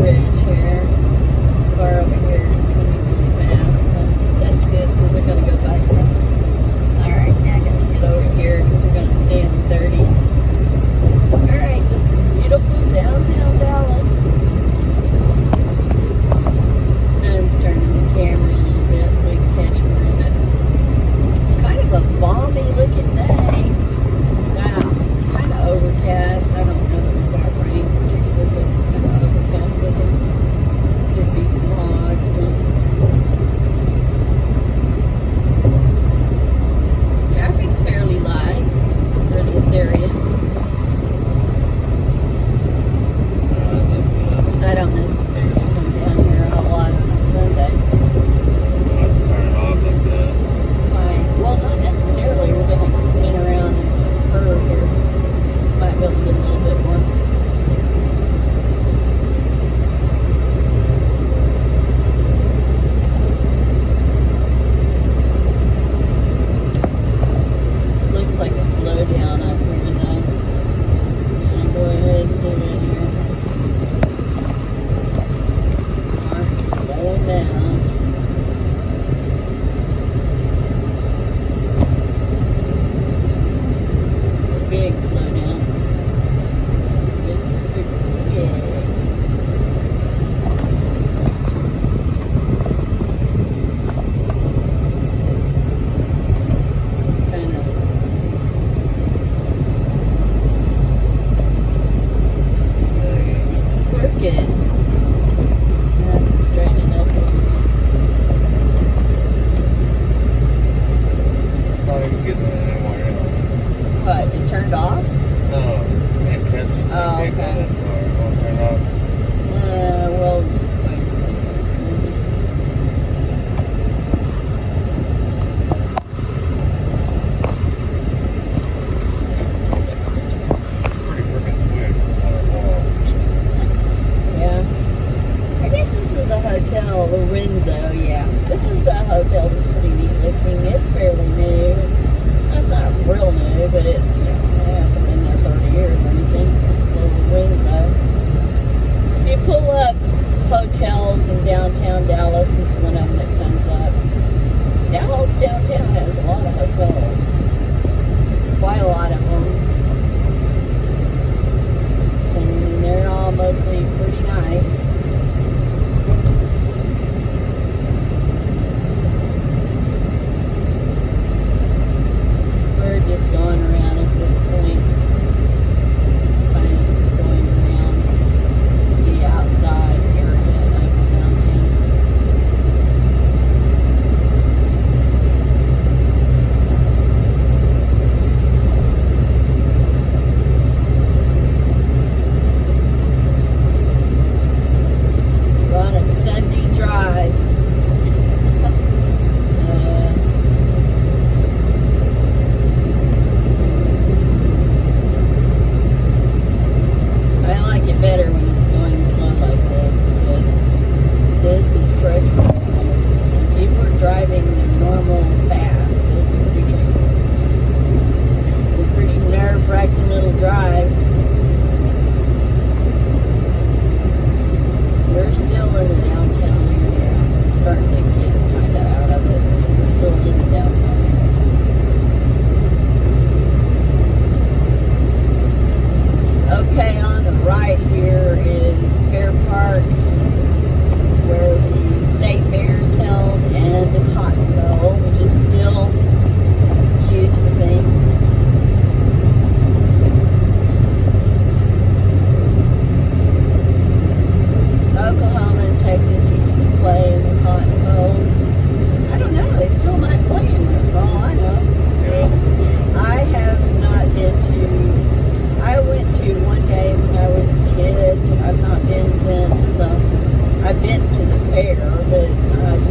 bridge here. This car over here is coming really fast, but that's good because they're going to go by fast. Alright, now I got to get over here because they're going to stay in 30. Alright, this is beautiful downtown Dallas. Sun's turning the camera a little bit so you can catch more of it. It's kind of a balmy looking day. Kind of overcast. I don't know that we've got rain particularly, but it's kind of overcast looking. Could be smog. So. Traffic's fairly light for this area. So I don't necessarily come down here a lot on Sunday. Turn it off like that. Well, not necessarily. We're going to spin around and curve here. Might be able to get a little bit more. Looks like a slowdown up here though. I'm going to go ahead and do it here. Start slowing down. Big slowdown. It's pretty big. It's kind of it's crooked. I have to straighten it up a little bit. It's not even getting it anymore. What? It turned off? No, can't catch it. Oh, Can't okay. go that far. It won't turn off. Well, just wait a second. Pretty freaking quick on a wall. Yeah. I guess this is a hotel, Lorenzo, yeah. This is a hotel that's pretty neat looking. It's fairly new. It's not real new, but it's, it hasn't been there 30 years or anything. It's the Lorenzo. If you pull up hotels in downtown Dallas, it's one of them that comes up. Dallas downtown has a lot of hotels. Quite a lot of them. And they're all mostly pretty nice. We're just going around at this point. Just kind of going around the outside area of downtown. We're on a Sunday drive. I like it better when it's going slow like this because this is treacherous when people are driving their normal fast. It's pretty treacherous. It's a pretty nerve-wracking little drive. We're still in the downtown area. Starting to get kind of out of it. We're still in the downtown area. Okay, on the right here is Fair Park, where the state fair is held, and the Cotton Bowl, which is still used for things. Oklahoma and Texas used to play in the Cotton Bowl. I don't know, they still might play in there for all I know. Yeah. I have not been to. I went to one day when I was a kid. I've not been since. I've been to the fair, but I've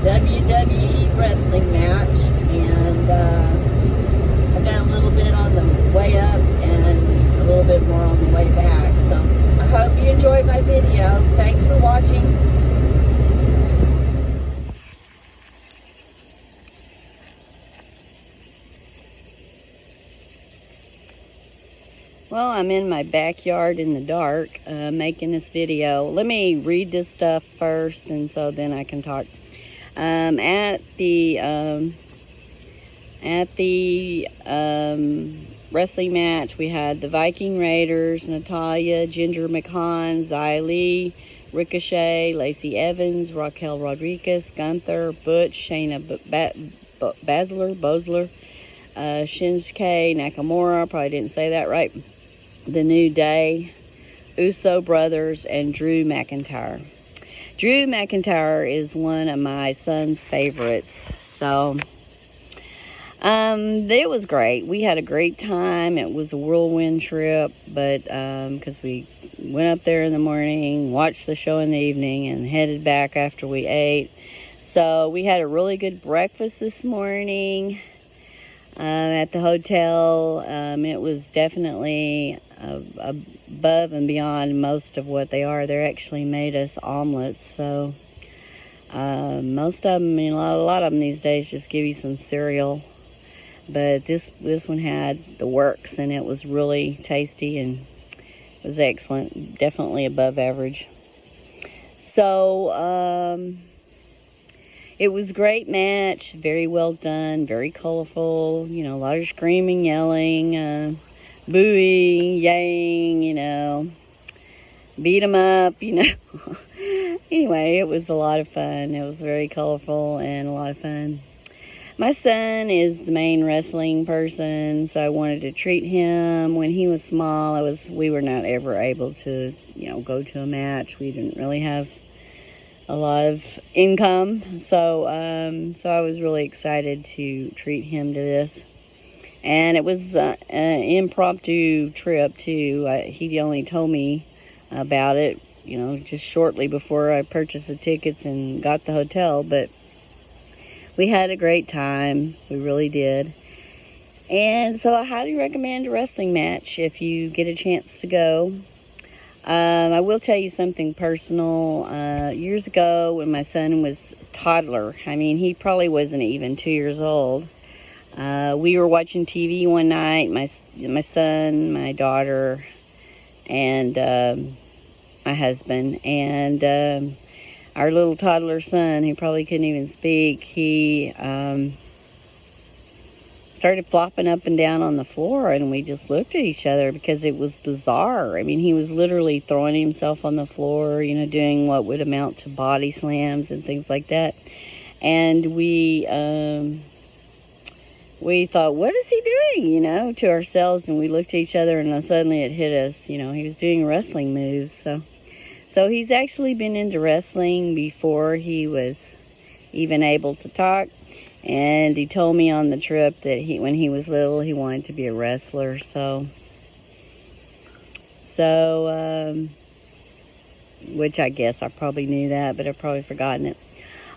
WWE wrestling match, and I've done a little bit on the way up and a little bit more on the way back. So I hope you enjoyed my video. Thanks for watching. Well, I'm in my backyard in the dark making this video. Let me read this stuff first, and so then I can talk. At the wrestling match, we had the Viking Raiders, Natalia, Ginger McMahon, Xia Li, Ricochet, Lacey Evans, Raquel Rodriguez, Gunther, Butch, Shayna Baszler, Shinsuke Nakamura, probably didn't say that right, The New Day, Uso Brothers, and Drew McIntyre. Drew McIntyre is one of my son's favorites. So, it was great. We had a great time. It was a whirlwind trip, but because we went up there in the morning, watched the show in the evening, and headed back after we ate. So we had a really good breakfast this morning at the hotel. It was definitely above and beyond most of what they are. They actually made us omelets. So most of them, a lot of them these days just give you some cereal. But this one had the works, and it was really tasty and it was excellent. Definitely above average. So it was a great match, very well done, very colorful, a lot of screaming, yelling, booing, yaying, beat 'em up, Anyway, it was a lot of fun. It was very colorful and a lot of fun. My son is the main wrestling person, so I wanted to treat him. When he was small, we were not ever able to, go to a match. We didn't really have a lot of income, so I was really excited to treat him to this. And it was an impromptu trip too. He only told me about it, just shortly before I purchased the tickets and got the hotel. But we had a great time. We really did. And so I highly recommend a wrestling match if you get a chance to go. I will tell you something personal. Years ago, when my son was a toddler, he probably wasn't even 2 years old. We were watching TV one night, my son, my daughter, and my husband, and our little toddler son, who probably couldn't even speak, he started flopping up and down on the floor, and we just looked at each other because it was bizarre. He was literally throwing himself on the floor, doing what would amount to body slams and things like that. And we thought, what is he doing, to ourselves? And we looked at each other, and suddenly it hit us, he was doing wrestling moves. So he's actually been into wrestling before he was even able to talk. And he told me on the trip that when he was little, he wanted to be a wrestler. So, which I guess I probably knew that, but I've probably forgotten it.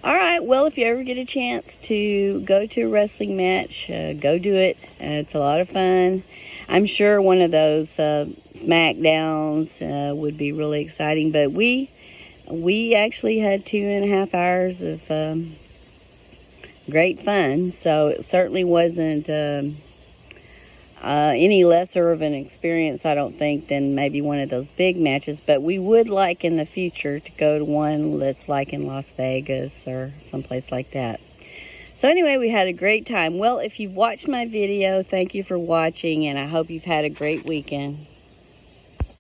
All right, well, if you ever get a chance to go to a wrestling match, go do it. It's a lot of fun. I'm sure one of those SmackDowns would be really exciting. But we actually had 2.5 hours of great fun. So it certainly wasn't any lesser of an experience, I don't think, than maybe one of those big matches. But we would like in the future to go to one that's like in Las Vegas or someplace like that. So anyway, we had a great time. Well, if you've watched my video, thank you for watching, and I hope you've had a great weekend.